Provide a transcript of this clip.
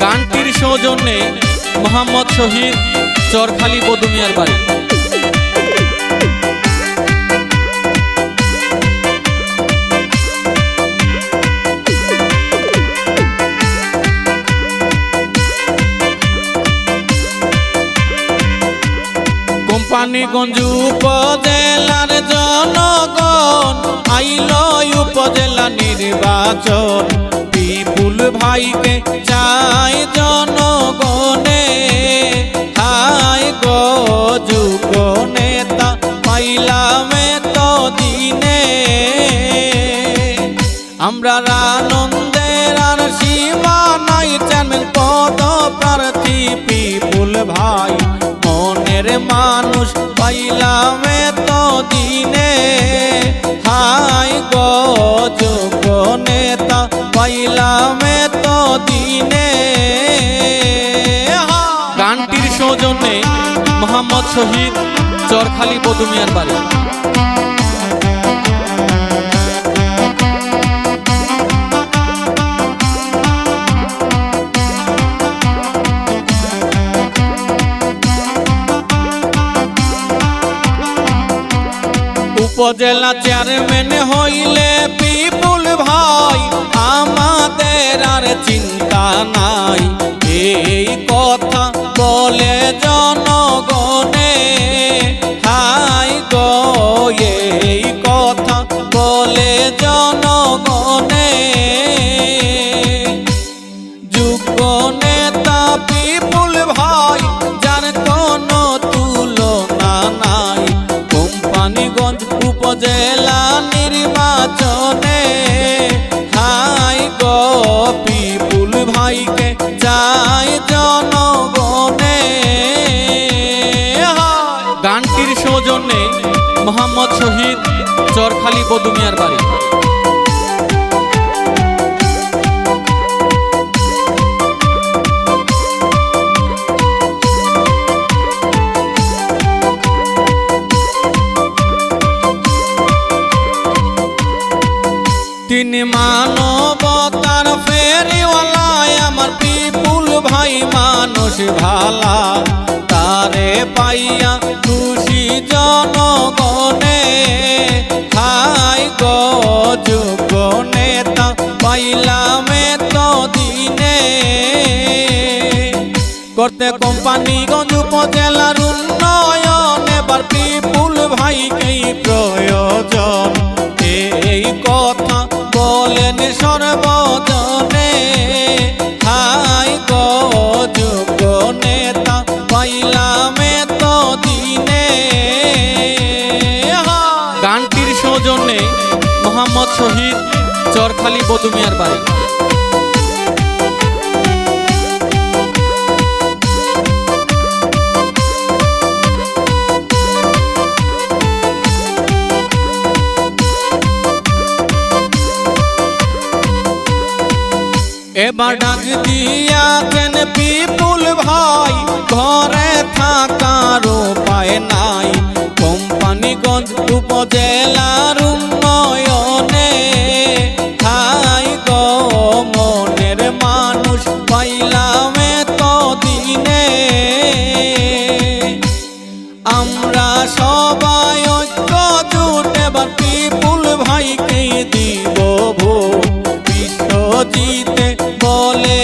গানটির সৌজন্যে মোহাম্মদ শহীদ, চরখালি বদুমিয়ার বাড়ি। কোম্পানিগঞ্জ উপজেলার জনগণ আইল উপজেলা নির্বাচন, বিপুল ভাইকে চাই জনগণে, হাই গো যুগ নেতা পাইলাম তো দিনে। আমরা আনন্দের আর সীমা নাই, চেয়ারম্যান পদ প্রার্থী বিপুল ভাই, মনের মানুষ পাইলাম তো দিনে, হাই গো যোগ্য নেতা পাইলাম তো দিনে। গানটির সৌজন্যে মোহাম্মদ শহীদ, চরখালি বদুমিয়ার বাড়ি। উপজেলা চেয়ারম্যান হইলে বিপুল ভাই, আমাদের আর চিন্তা নাই, এই কথা বলে জনগণে, হাই গো এই কথা বলে জনগণে। যোগ্য নেতা বিপুল ভাই, যার কোনো তুলনা নাই, কোম্পানিগঞ্জ উপজেলা নির্বাচনে, হাই গো বিপুল ভাইকে চাই জনগণে। গানটির সৌজন্যে মোহাম্মদ শহীদ, চরখালি বদুমিয়ার বাড়ি। তিনি মানবতার ফেরিওয়ালা, আমার বিপুল ভাই মানুষ ভালা, তারে পাইয়া খুশি জনগণে, হাই গো যোগ্য নেতা পাইলাম তো দিনে। করতে কোম্পানিগঞ্জ উপজেলার উন্নয়ন, এবার বিপুল ভাইকেই প্রয়োজন, এই কথা বলেন সর্বজনে, হাই গো যোগ্য নেতা পাইলাম তো দিনে। গানটির সৌজন্যে মোহাম্মদ শহীদ, চরখালি বদুমিয়ার বাড়ি। এবার ডাক দিয়াছেন বিপুল ভাই, ঘরে থাকার উপায় নাই, কোম্পানিগঞ্জ উপজেলার উন্নয়নে, হাই গো মনের মানুষ পাইলাম তো দিনে। আমরা সবাই ঐক্য জোট, এবার বিপুল ভাইকে দিব ভোট, বিশ্বজিতে বলে